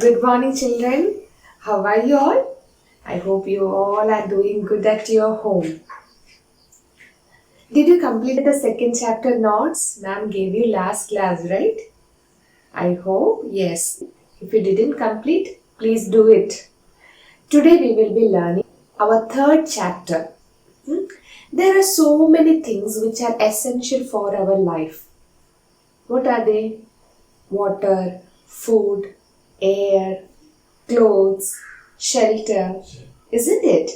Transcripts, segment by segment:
Good morning, children. How are you all? I hope you all are doing good at your home. Did you complete the second chapter notes ma'am gave you last class, right? I hope yes. If you didn't complete, please do it. Today we will be learning our third chapter. Hmm? There are so many things which are essential for our life. What are they? Water, food, air, clothes, shelter, isn't it?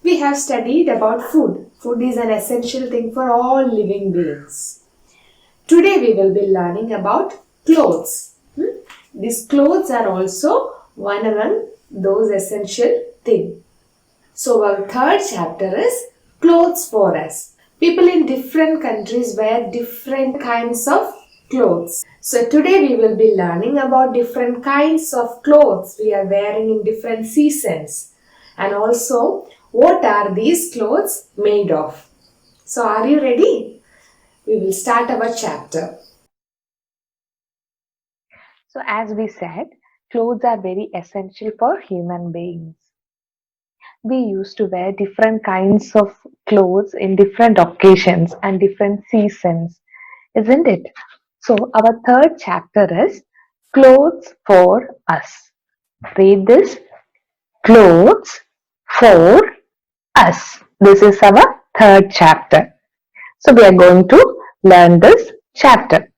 We have studied about food. Food is an essential thing for all living beings. Today we will be learning about clothes. These clothes are also one among those essential things. So our third chapter is clothes for us. People in different countries wear different kinds of clothes. So today we will be learning about different kinds of clothes we are wearing in different seasons, and also what are these clothes made of. So are you ready? We will start our chapter. So, as we said, clothes are very essential for human beings. We used to wear different kinds of clothes in different occasions and different seasons, isn't it? So, our third chapter is Clothes for Us. Read this: Clothes for Us. This is our third chapter. So, we are going to learn this chapter.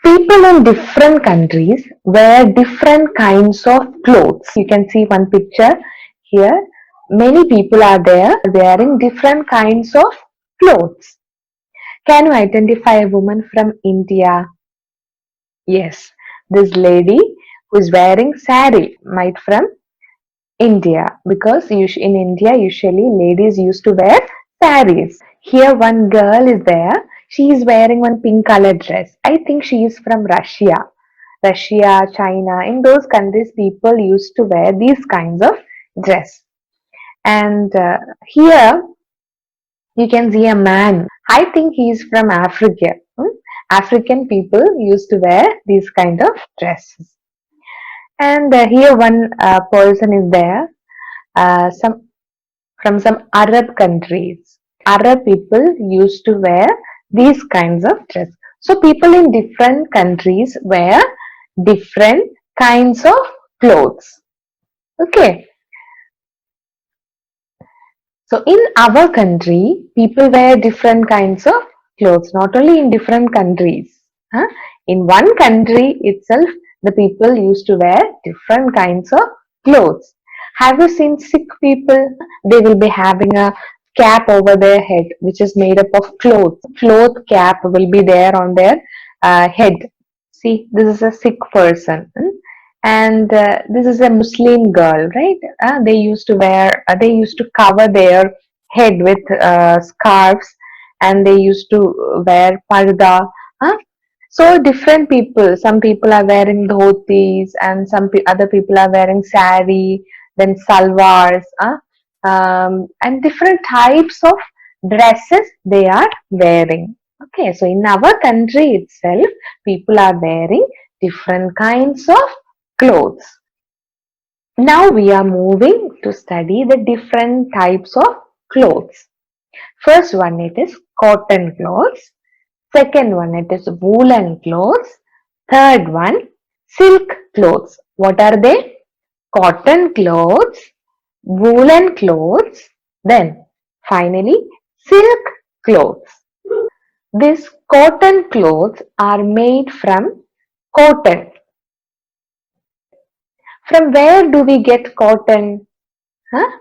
People in different countries wear different kinds of clothes. You can see one picture here. Many people are there wearing different kinds of clothes. Can you identify a woman from India? Yes, this lady who is wearing sari might from India, because in India usually ladies used to wear saris. Here one girl is there. She is wearing one pink color dress. I think she is from Russia. Russia, China, in those countries people used to wear these kinds of dress. And here you can see a man. I think he is from Africa. African people used to wear these kind of dresses. And here one person is there. Some from some Arab countries. Arab people used to wear these kinds of dress. So people in different countries wear different kinds of clothes. Okay. So in our country, people wear different kinds of clothes, not only in different countries. Huh? In one country itself, the people used to wear different kinds of clothes. Have you seen Sikh people? They will be having a cap over their head, which is made up of cloth. Cloth cap will be there on their head. See, this is a Sikh person. And this is a Muslim girl, right? They used to cover their head with scarves, and they used to wear parda. Huh? So different people. Some people are wearing dhotis, and other people are wearing sari, then salwars, and different types of dresses they are wearing. Okay, so in our country itself, people are wearing different kinds of clothes. Now we are moving to study the different types of clothes. First one, it is cotton clothes. Second one, it is woolen clothes. Third one, silk clothes. What are they? Cotton clothes, woolen clothes, then finally silk clothes. These cotton clothes are made from cotton. From where do we get cotton? Huh?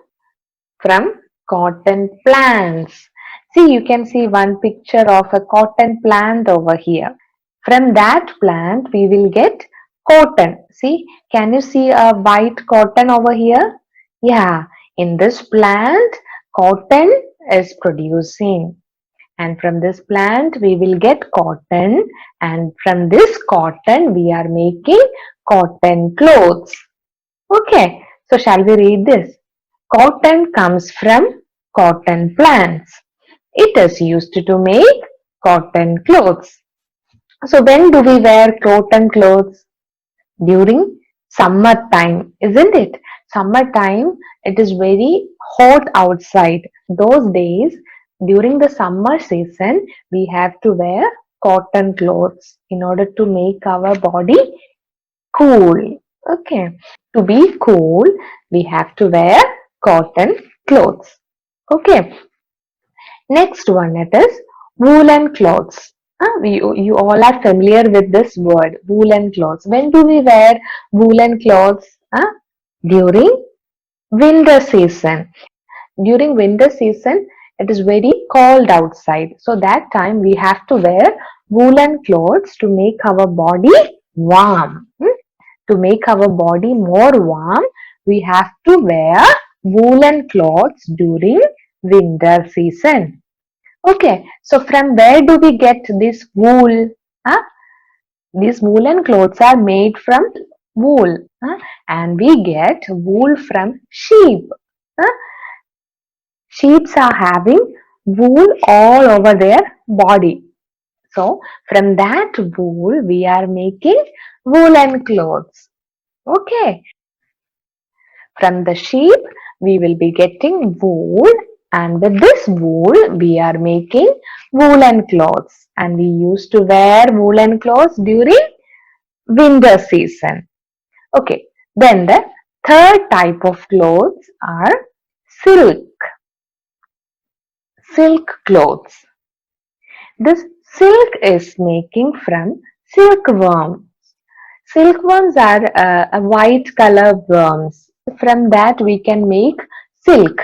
From cotton plants. See, you can see one picture of a cotton plant over here. From that plant, we will get cotton. See, can you see a white cotton over here? Yeah, in this plant, cotton is producing. And from this plant, we will get cotton. And from this cotton, we are making cotton clothes. Okay, so shall we read this? Cotton comes from cotton plants. It is used to make cotton clothes. So when do we wear cotton clothes? during summertime, isn't it? Summertime, it is very hot outside. Those days, during the summer season, we have to wear cotton clothes in order to make our body cool. Okay, to be cool, we have to wear cotton clothes. Okay, next one it is woolen clothes. You all are familiar with this word, woolen clothes. When do we wear woolen clothes? During winter season. During winter season, it is very cold outside. So that time we have to wear woolen clothes to make our body warm. To make our body more warm, we have to wear woolen clothes during winter season. Okay, so from where do we get this wool? Huh? These woolen clothes are made from wool, and we get wool from sheep. Huh? Sheep are having wool all over their body. So from that wool we are making woolen clothes. Okay, from the sheep we will be getting wool, and with this wool we are making woolen clothes, and we used to wear woolen clothes during winter season. Okay, then the third type of clothes are silk, silk clothes. This silk is making from silkworm. Silkworms are a white color worms. From that we can make silk.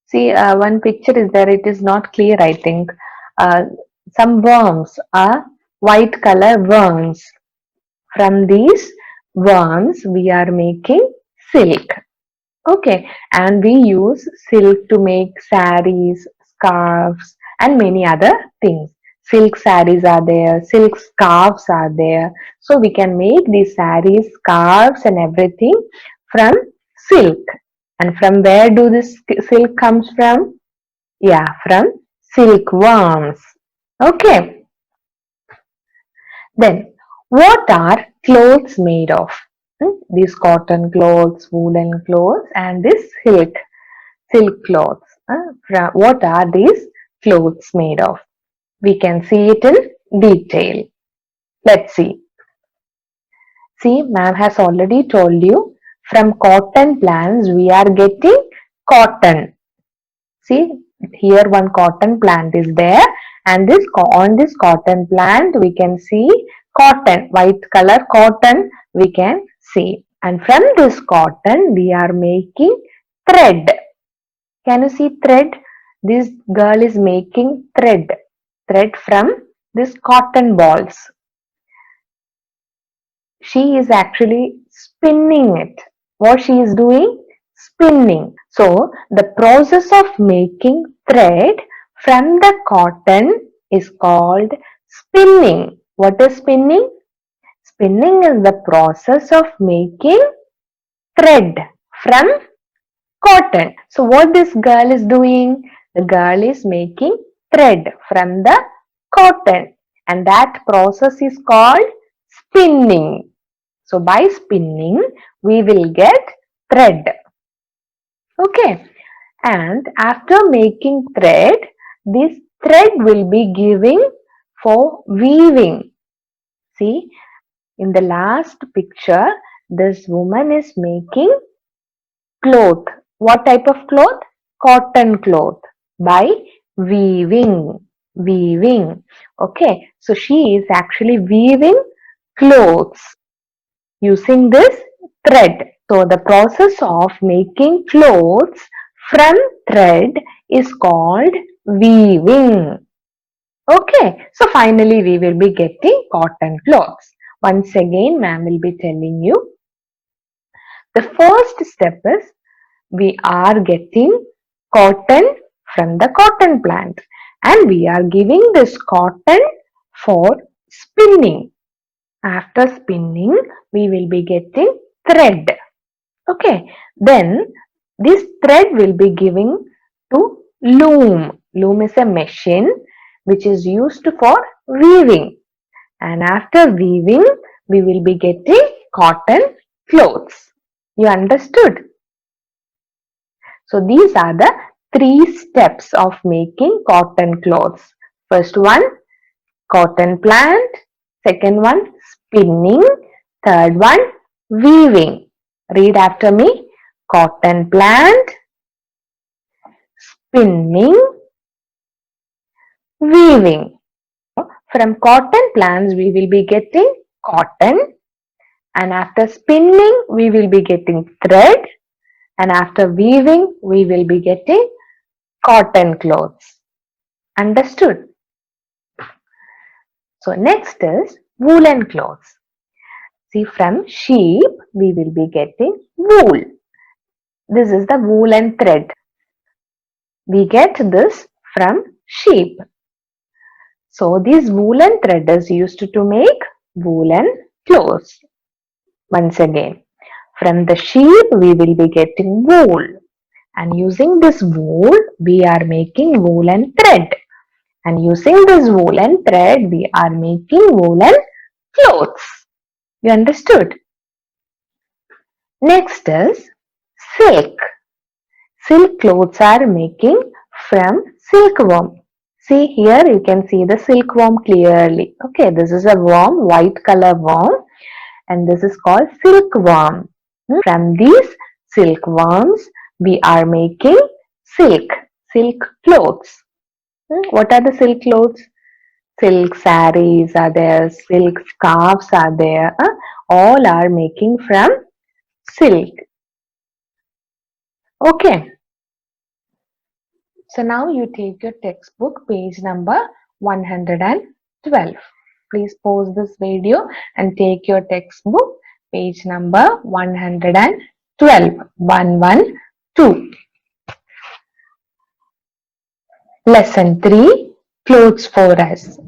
See, one picture is there. It is not clear, I think. Uh, some worms are white color worms. From these worms, we are making silk. Okay, and we use silk to make saris, scarves, and many other things. Silk saris are there, silk scarves are there. So we can make these saris, scarves, and everything from silk. And from where do this silk comes from? Yeah, from silkworms. Okay, then what are clothes made of? These cotton clothes, woolen clothes, and this silk clothes. What are these clothes made of? We can see it in detail. Let's see. See, ma'am has already told you from cotton plants we are getting cotton. See, here one cotton plant is there, and on this cotton plant we can see cotton, white color cotton we can see. And from this cotton we are making thread. Can you see thread? This girl is making thread from this cotton balls. She is actually spinning it. What she is doing? Spinning. So the process of making thread from the cotton is called spinning. What is spinning? Spinning is the process of making thread from cotton. So what this girl is doing? The girl is making thread from the cotton, and that process is called spinning. So by spinning we will get thread. Okay, and after making thread, this thread will be giving for weaving. See, in the last picture this woman is making cloth. What type of cloth? Cotton cloth by weaving. Weaving. Okay, so she is actually weaving clothes using this thread. So the process of making clothes from thread is called weaving. Okay, so finally we will be getting cotton clothes. Once again, ma'am will be telling you. The first step is we are getting cotton from the cotton plant, and we are giving this cotton for spinning. After spinning, we will be getting thread. Okay, then this thread will be giving to loom. Loom is a machine which is used for weaving, and after weaving we will be getting cotton clothes. You understood? So these are the 3 steps of making cotton clothes. First one, cotton plant. Second one, spinning. Third one, weaving. Read after me. Cotton plant, spinning, weaving. From cotton plants we will be getting cotton, and after spinning we will be getting thread, and after weaving we will be getting cotton clothes. Understood? So next is woolen clothes. See, from sheep we will be getting wool. This is the woolen thread. We get this from sheep. So these woolen thread is used to make woolen clothes. Once again, from the sheep we will be getting wool, and using this wool we are making woolen thread, and using this woolen thread we are making woolen clothes. You understood? Next is silk. Silk clothes are making from silkworm. See, here you can see the silkworm clearly. Okay, this is a worm, white color worm, and this is called silkworm. From these silkworms we are making silk clothes. What are the silk clothes? Silk saris are there, silk scarves are there. All are making from silk. Okay. So now you take your textbook, page number 112. Please pause this video and take your textbook, page number 112. 112. Lesson 3, Clothes for Us.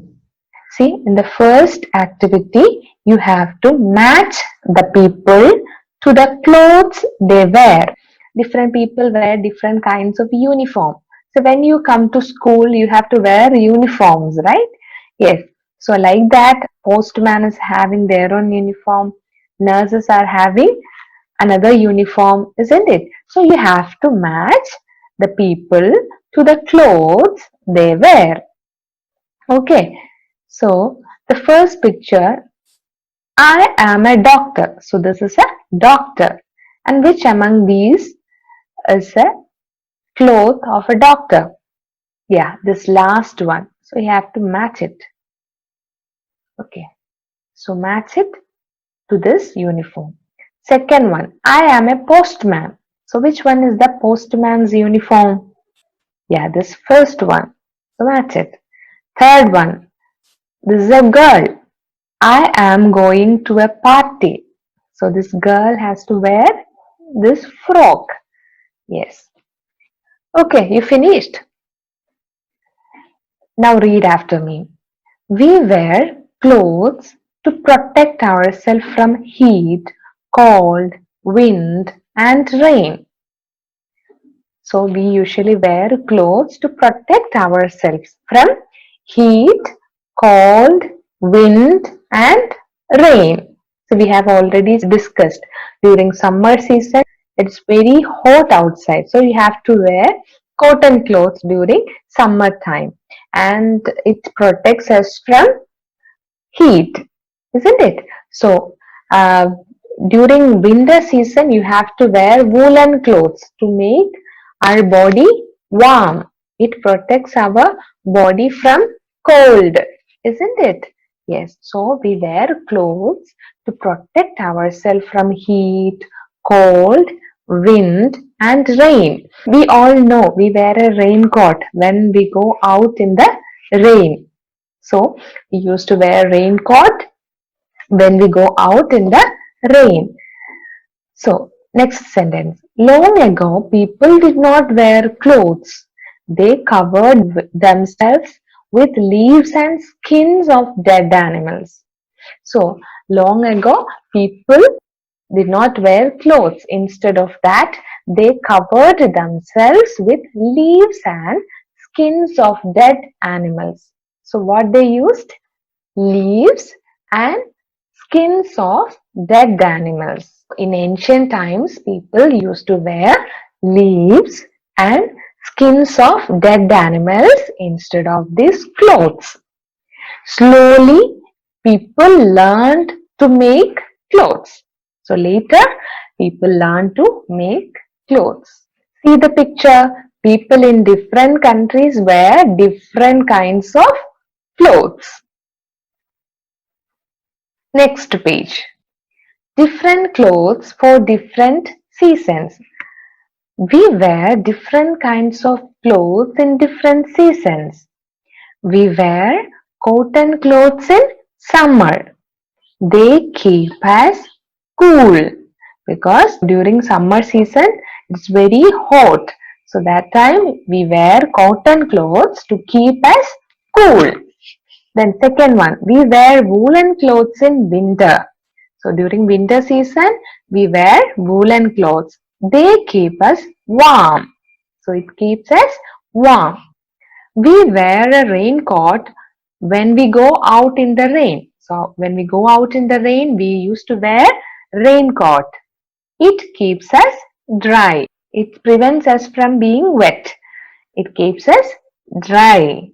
See, in the first activity, you have to match the people to the clothes they wear. Different people wear different kinds of uniform. So when you come to school, you have to wear uniforms, right? Yes. So like that, postman is having their own uniform. Nurses are having another uniform, isn't it? So you have to match the people to the clothes they wear. Okay. So the first picture, I am a doctor. So this is a doctor. And which among these is a cloth of a doctor? Yeah, this last one. So you have to match it. Okay. So match it to this uniform. Second one, I am a postman. So which one is the postman's uniform? Yeah, this first one. So match it. Third one, this is a girl. I am going to a party. So this girl has to wear this frock. Yes. Okay, you finished. Now read after me. We wear clothes to protect ourselves from heat, cold, wind, and rain. So we usually wear clothes to protect ourselves from heat, cold, wind, and rain. So we have already discussed during summer season, it's very hot outside. So you have to wear cotton clothes during summer time, and it protects us from heat, isn't it? So during winter season, you have to wear woolen clothes to make our body warm. It protects our body from cold, isn't it? Yes, so we wear clothes to protect ourselves from heat, cold, wind, and rain. We all know we wear a raincoat when we go out in the rain. So we used to wear raincoat when we go out in the rain. So next sentence. Long ago, people did not wear clothes. They covered themselves with leaves and skins of dead animals. So long ago, people did not wear clothes. Instead of that, they covered themselves with leaves and skins of dead animals. So what they used? Leaves and skins of dead animals. In ancient times, people used to wear leaves and skins of dead animals instead of these clothes. Slowly, people learned to make clothes. So later, people learned to make clothes. See the picture. People in different countries wear different kinds of clothes. Next page. Different clothes for different seasons. We wear different kinds of clothes in different seasons. We wear cotton clothes in summer. They keep us cool because during summer season it's very hot. So that time we wear cotton clothes to keep us cool. Then second one, we wear woolen clothes in winter. So during winter season, we wear woolen clothes. They keep us warm. So it keeps us warm. We wear a raincoat when we go out in the rain. So when we go out in the rain, we used to wear raincoat. It keeps us dry. It prevents us from being wet. It keeps us dry.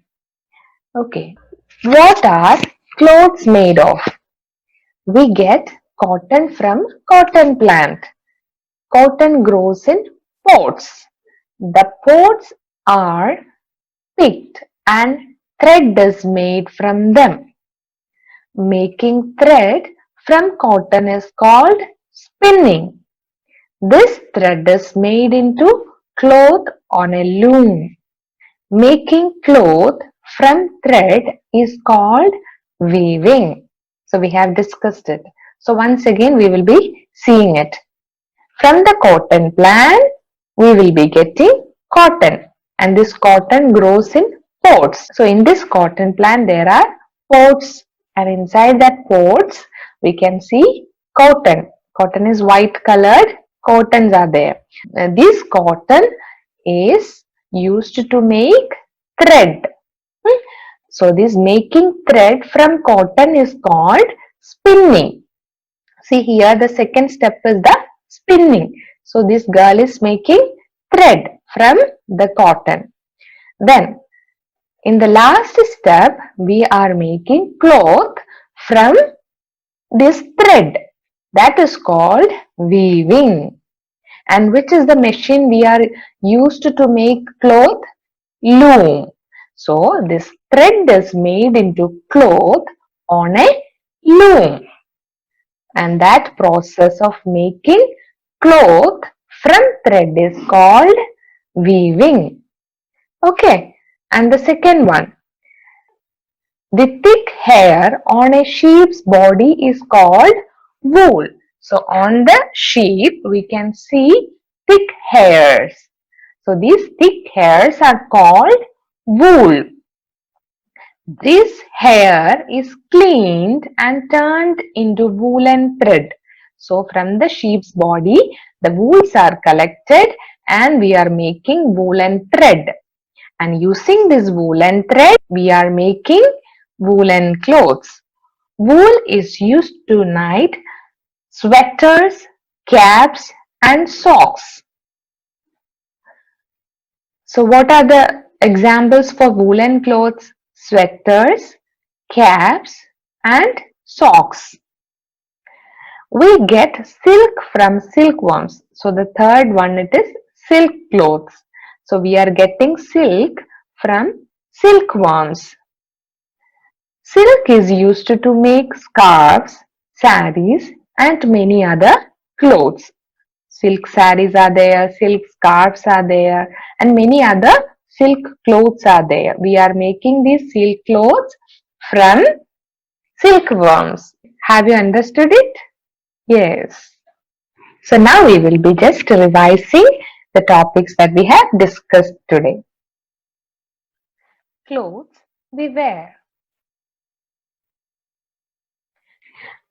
Okay. What are clothes made of? We get cotton from cotton plant. Cotton grows in pots. The pots are picked and thread is made from them. Making thread from cotton is called spinning. This thread is made into cloth on a loom. Making cloth from thread is called weaving. So we have discussed it. So once again we will be seeing it. From the cotton plant we will be getting cotton and this cotton grows in pots. So in this cotton plant there are pots and inside that pots we can see cotton. Cotton is white colored, cottons are there. This cotton is used to make thread. So this making thread from cotton is called spinning. See here the second step is the spinning. So this girl is making thread from the cotton. Then in the last step we are making cloth from this thread. That is called weaving. And which is the machine we are used to make cloth? Loom. So this thread is made into cloth on a loom. And that process of making cloth from thread is called weaving. Okay. And the second one. The thick hair on a sheep's body is called wool. So on the sheep we can see thick hairs. So these thick hairs are called wool. This hair is cleaned and turned into woolen thread. So from the sheep's body the wools are collected and we are making woolen thread. And using this woolen thread we are making woolen clothes. Wool is used to knit sweaters, caps and socks. So what are the examples for woolen clothes? Sweaters, caps and socks. We get silk from silkworms. So the third one it is silk clothes. So we are getting silk from silkworms. Silk is used to make scarves, saris and many other clothes. Silk saris are there, silk scarves are there and many other silk clothes are there. We are making these silk clothes from silkworms. Have you understood it? Yes. So now we will be just revising the topics that we have discussed today. Clothes we wear.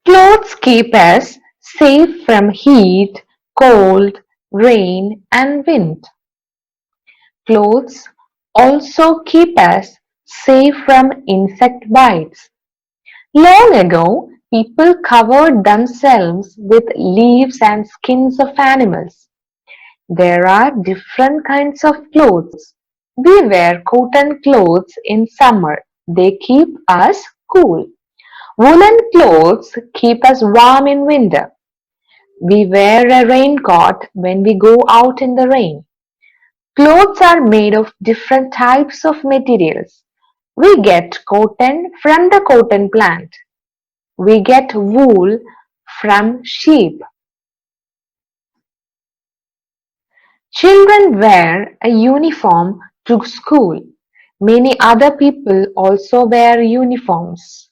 Clothes keep us safe from heat, cold, rain and wind. Clothes also keep us safe from insect bites. Long ago, People covered themselves with leaves and skins of animals. There are different kinds of clothes. We wear cotton clothes in summer. They keep us cool. Woolen clothes keep us warm in winter. We wear a raincoat when we go out in the rain. Clothes are made of different types of materials. We get cotton from the cotton plant. We get wool from sheep. Children wear a uniform to school. Many other people also wear uniforms.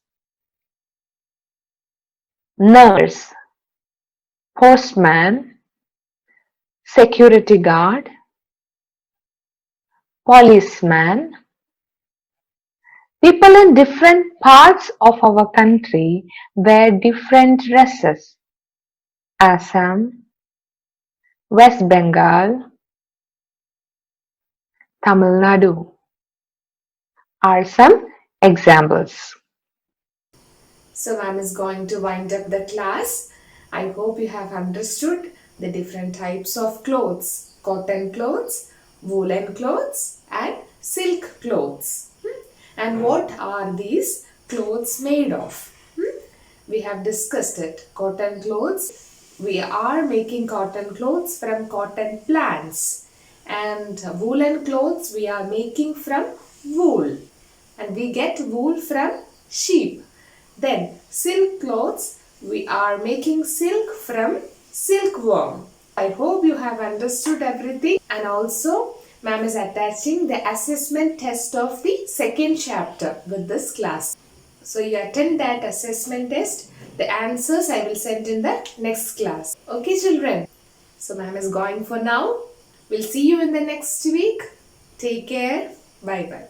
Nurse, postman, security guard, policeman. People in different parts of our country wear different dresses. Assam, West Bengal, Tamil Nadu are some examples. So ma'am is going to wind up the class. I hope you have understood the different types of clothes. Cotton clothes, woolen clothes and silk clothes. And what are these clothes made of? We have discussed it. Cotton clothes. We are making cotton clothes from cotton plants. And woolen clothes we are making from wool. And we get wool from sheep. Then silk clothes, we are making silk from silkworm. I hope you have understood everything, and also ma'am is attaching the assessment test of the second chapter with this class. So you attend that assessment test. The answers I will send in the next class. Okay children. So ma'am is going for now. We'll see you in the next week. Take care. Bye bye.